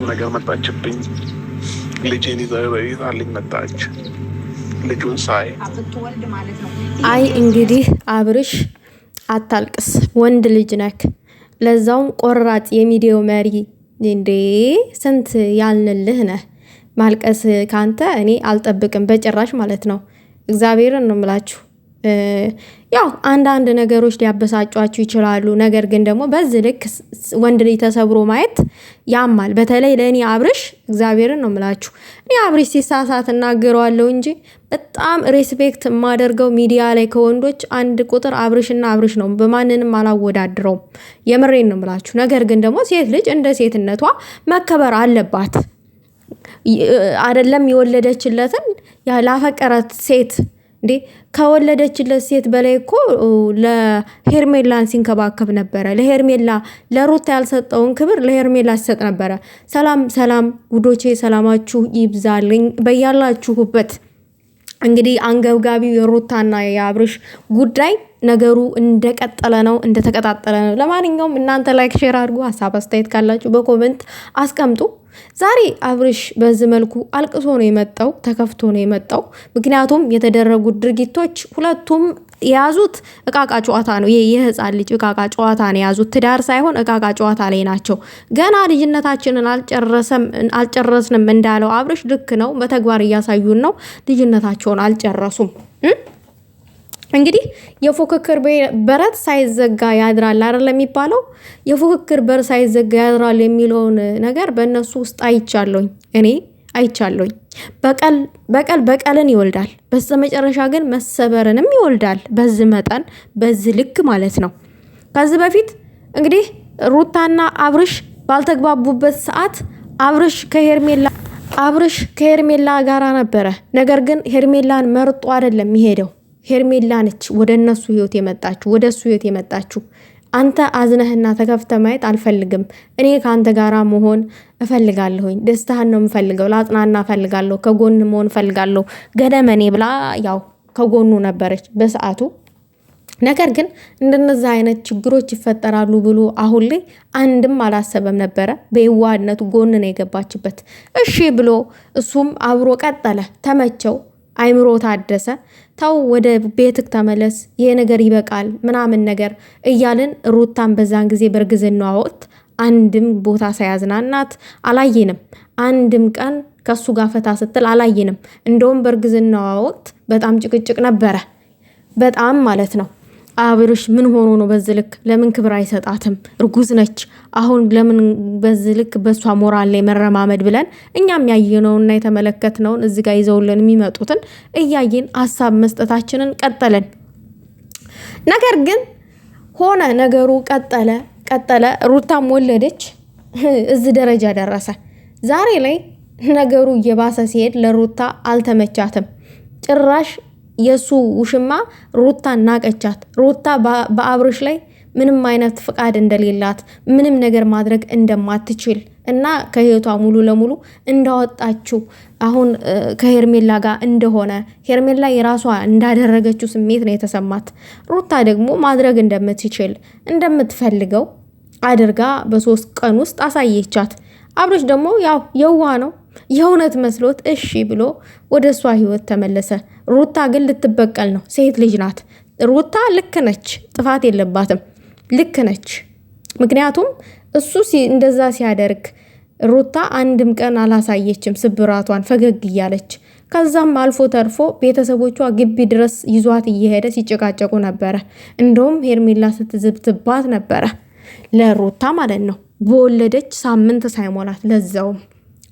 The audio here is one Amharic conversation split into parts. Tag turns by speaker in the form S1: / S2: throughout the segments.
S1: ነገር መጣችብኝ። ልጄን ይዛልኝ መጣች። ልጁን ሳይ
S2: አይ እንግዲህ አብርሽ አታልቅስ፣ ወንድ ልጅ ነክ፣ ለዛውም ቆራጥ የሚዲያው መሪ እንዴ! ስንት ያልንልህ ነህ። ማልቀስ ካንተ እኔ አልጠብቅም በጭራሽ ማለት ነው። እግዚአብሔርን ነው የምላችሁ። ያው አንዳንድ ነገሮች ሊያበሳጯችሁ ይችላሉ። ነገር ግን ደግሞ በዚህ ልክ ወንድ ልጅ ተሰብሮ ማየት ያማል። በተለይ ለእኔ አብርሽ እግዚአብሔርን ነው የምላችሁ። እኔ አብርሽ ሲሳሳት እናገረዋለሁ እንጂ በጣም ሬስፔክት የማደርገው ሚዲያ ላይ ከወንዶች አንድ ቁጥር አብርሽና አብርሽ ነው። በማንንም አላወዳድረውም። የምሬን ነው የምላችሁ። ነገር ግን ደግሞ ሴት ልጅ እንደ ሴትነቷ መከበር አለባት። አይደለም የወለደችለትን ላፈቀረት ሴት እንዴ ከወለደችለት ሴት በላይ እኮ ለሄርሜላን ሲንከባከብ ነበረ። ለሄርሜላ ለሩታ ያልሰጠውን ክብር ለሄርሜላ ሲሰጥ ነበረ። ሰላም ሰላም ውዶቼ፣ ሰላማችሁ ይብዛልኝ በያላችሁበት። እንግዲህ አንገብጋቢው የሩታና የአብርሽ ጉዳይ ነገሩ እንደቀጠለ ነው፣ እንደተቀጣጠለ ነው። ለማንኛውም እናንተ ላይክ ሼር አድርጉ። ሀሳብ አስተያየት ካላችሁ በኮሜንት አስቀምጡ። ዛሬ አብርሽ በዚህ መልኩ አልቅሶ ነው የመጣው፣ ተከፍቶ ነው የመጣው። ምክንያቱም የተደረጉት ድርጊቶች ሁለቱም የያዙት እቃቃ ጨዋታ ነው። የህፃን ልጅ እቃቃ ጨዋታ ነው የያዙት፣ ትዳር ሳይሆን እቃቃ ጨዋታ ላይ ናቸው። ገና ልጅነታችንን አልጨረስንም እንዳለው አብርሽ ልክ ነው። በተግባር እያሳዩን ነው። ልጅነታቸውን አልጨረሱም። እንግዲህ የፉክክር በረት ሳይዘጋ ያድራል አይደል የሚባለው? የፉክክር በር ሳይዘጋ ያድራል የሚለውን ነገር በእነሱ ውስጥ አይቻለሁኝ፣ እኔ አይቻለሁኝ። በቀልን ይወልዳል፣ በስተመጨረሻ ግን መሰበርንም ይወልዳል። በዚህ መጠን በዚህ ልክ ማለት ነው። ከዚህ በፊት እንግዲህ ሩታና አብርሽ ባልተግባቡበት ሰዓት አብርሽ ከሄርሜላ ጋራ ነበረ። ነገር ግን ሄርሜላን መርጦ አይደለም የሚሄደው። ሄርሜላ ነች ወደ እነሱ ህይወት የመጣችሁ፣ ወደ እሱ ህይወት የመጣችሁ። አንተ አዝነህና ተከፍተ ማየት አልፈልግም። እኔ ከአንተ ጋራ መሆን እፈልጋለሁኝ። ደስታህን ነው የምፈልገው። ላጽናና እፈልጋለሁ። ከጎን መሆን እፈልጋለሁ። ገደመኔ ብላ ያው ከጎኑ ነበረች በሰዓቱ። ነገር ግን እንደነዛ አይነት ችግሮች ይፈጠራሉ ብሎ አሁን ላይ አንድም አላሰበም ነበረ። በየዋህነቱ ጎን ነው የገባችበት። እሺ ብሎ እሱም አብሮ ቀጠለ። ተመቸው፣ አይምሮ ታደሰ። ተው ወደ ቤትክ ተመለስ፣ ይሄ ነገር ይበቃል ምናምን ነገር እያልን ሩታን በዛን ጊዜ በእርግዝናዋ ወቅት አንድም ቦታ ሳያዝናናት አላየንም። አንድም ቀን ከሱ ጋር ፈታ ስትል አላየንም። እንደውም በእርግዝናዋ ወቅት በጣም ጭቅጭቅ ነበረ፣ በጣም ማለት ነው። አብርሽ ምን ሆኖ ነው በዚህ ልክ? ለምን ክብር አይሰጣትም? እርጉዝ ነች። አሁን ለምን በዚህ ልክ በሷ ሞራል ላይ መረማመድ ብለን እኛም ያየነውና የተመለከትነውን እዚህ ጋር ይዘውልን የሚመጡትን እያየን ሀሳብ መስጠታችንን ቀጠለን። ነገር ግን ሆነ ነገሩ ቀጠለ። ሩታም ወለደች፣ እዚህ ደረጃ ደረሰ። ዛሬ ላይ ነገሩ እየባሰ ሲሄድ ለሩታ አልተመቻትም ጭራሽ። የሱ ውሽማ ሩታ ናቀቻት። ሩታ በአብርሽ ላይ ምንም አይነት ፍቃድ እንደሌላት፣ ምንም ነገር ማድረግ እንደማትችል እና ከህይወቷ ሙሉ ለሙሉ እንዳወጣችው፣ አሁን ከሄርሜላ ጋር እንደሆነ ሄርሜላ የራሷ እንዳደረገችው ስሜት ነው የተሰማት። ሩታ ደግሞ ማድረግ እንደምትችል እንደምትፈልገው አድርጋ በ3 ቀን ውስጥ አሳየቻት። አብርሽ ደግሞ ያው የዋ ነው፣ የእውነት መስሎት እሺ ብሎ ወደ እሷ ህይወት ተመለሰ። ሩታ ግን ልትበቀል ነው። ሴት ልጅ ናት ሩታ። ልክ ነች፣ ጥፋት የለባትም። ልክ ነች። ምክንያቱም እሱ እንደዛ ሲያደርግ ሩታ አንድም ቀን አላሳየችም ስብራቷን፣ ፈገግ እያለች። ከዛም አልፎ ተርፎ ቤተሰቦቿ ግቢ ድረስ ይዟት እየሄደ ሲጨቃጨቁ ነበረ። እንደውም ሄርሜላ ስትዝብትባት ነበረ ለሩታ ማለት ነው። በወለደች ሳምንት ሳይሞላት ለዛውም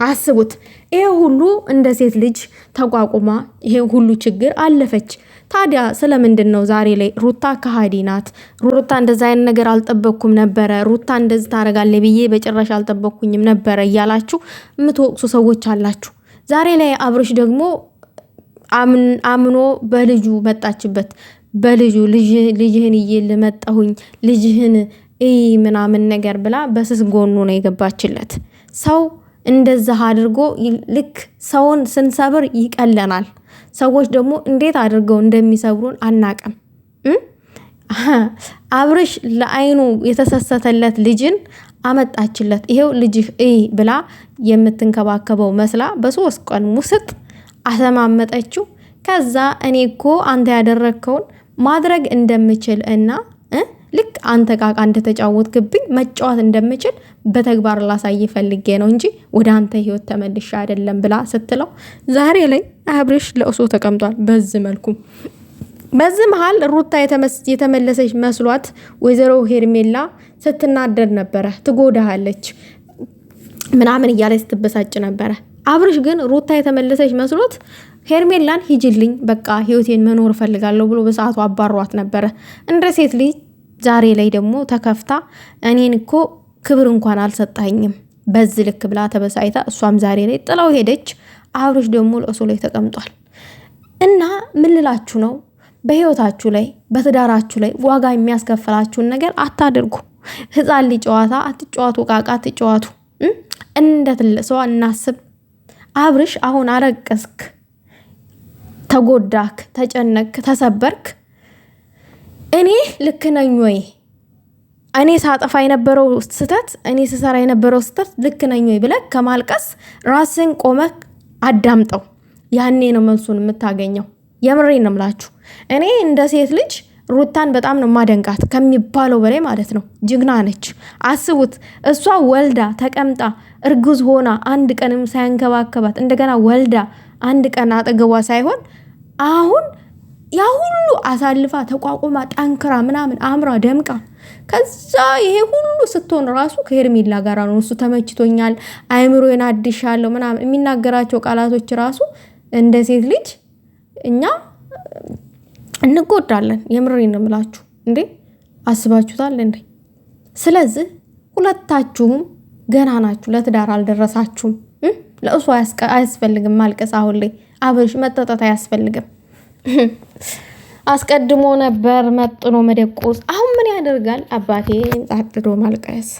S2: አስቡት። ይሄ ሁሉ እንደ ሴት ልጅ ተቋቁማ ይሄ ሁሉ ችግር አለፈች። ታዲያ ስለምንድን ነው ዛሬ ላይ ሩታ ከሃዲ ናት፣ ሩታ እንደዛ አይነት ነገር አልጠበቅኩም ነበረ፣ ሩታ እንደዚህ ታረጋለች ብዬ በጭራሽ አልጠበቅኩኝም ነበረ እያላችሁ የምትወቅሱ ሰዎች አላችሁ። ዛሬ ላይ አብርሽ ደግሞ አምኖ በልጁ መጣችበት። በልጁ ልጅህን እየልመጣሁኝ ልጅህን ምናምን ነገር ብላ በስስ ጎኑ ነው የገባችለት። ሰው እንደዛ አድርጎ ልክ ሰውን ስንሰብር ይቀለናል። ሰዎች ደግሞ እንዴት አድርገው እንደሚሰብሩን አናቅም። አብርሽ ለአይኑ የተሰሰተለት ልጅን አመጣችለት። ይሄው ልጅህ ብላ የምትንከባከበው መስላ በ3 ቀን ውስጥ አሰማመጠችው። ከዛ እኔ እኮ አንተ ያደረከውን ማድረግ እንደምችል እና ልክ አንተ ቃቃ እንደተጫወትክብኝ መጫወት እንደምችል በተግባር ላሳይ ፈልጌ ነው እንጂ ወደ አንተ ህይወት ተመልሼ አይደለም ብላ ስትለው ዛሬ ላይ አብርሽ ለእሱ ተቀምጧል። በዚህ መልኩ በዚህ መሃል ሩታ የተመለሰች መስሏት ወይዘሮ ሄርሜላ ስትናደድ ነበረ። ትጎዳሃለች ምናምን እያለች ስትበሳጭ ነበረ። አብርሽ ግን ሩታ የተመለሰች መስሎት ሄርሜላን ሂጅልኝ በቃ ህይወቴን መኖር ፈልጋለሁ ብሎ በሰዓቱ አባሯት ነበረ። እንደ ሴት ልጅ ዛሬ ላይ ደግሞ ተከፍታ እኔን እኮ ክብር እንኳን አልሰጣኝም በዚህ ልክ ብላ ተበሳይታ እሷም ዛሬ ላይ ጥላው ሄደች። አብርሽ ደግሞ ለእሱ ላይ ተቀምጧል። እና ምን ልላችሁ ነው? በህይወታችሁ ላይ በትዳራችሁ ላይ ዋጋ የሚያስከፍላችሁን ነገር አታድርጉ። ህፃን ልጅ ጨዋታ አትጫወቱ፣ ቃቃ አትጫወቱ። እንደ ትልቅ ሰው እናስብ። አብርሽ አሁን አለቀስክ፣ ተጎዳክ፣ ተጨነክ፣ ተሰበርክ። እኔ ልክ ነኝ ወይ? እኔ ሳጠፋ የነበረው ስተት፣ እኔ ስሰራ የነበረው ስተት ልክ ነኝ ወይ ብለህ ከማልቀስ ራስን ቆመህ አዳምጠው። ያኔ ነው መልሱን የምታገኘው። የምሬን ነው የምላችሁ። እኔ እንደ ሴት ልጅ ሩታን በጣም ነው ማደንቃት ከሚባለው በላይ ማለት ነው። ጅግና ነች። አስቡት፣ እሷ ወልዳ ተቀምጣ እርጉዝ ሆና አንድ ቀንም ሳያንከባከባት እንደገና ወልዳ አንድ ቀን አጠገቧ ሳይሆን አሁን ያ ሁሉ አሳልፋ ተቋቁማ ጠንክራ ምናምን አምራ ደምቃ ከዛ ይሄ ሁሉ ስትሆን ራሱ ከሄርሜላ ጋር ነው። እሱ ተመችቶኛል፣ አይምሮዬን አድሻለሁ ምናምን የሚናገራቸው ቃላቶች ራሱ እንደ ሴት ልጅ እኛ እንጎዳለን። የምሬን ነው የምላችሁ። እንዴ አስባችሁታል እንዴ? ስለዚህ ሁለታችሁም ገና ናችሁ፣ ለትዳር አልደረሳችሁም። ለእሱ አያስፈልግም ማልቀስ። አሁን ላይ አብርሽ መጠጣት አያስፈልግም። አስቀድሞ ነበር መጥኖ መደቆስ። አሁን ምን ያደርጋል አባቴ ጣጥዶ ማልቀስ።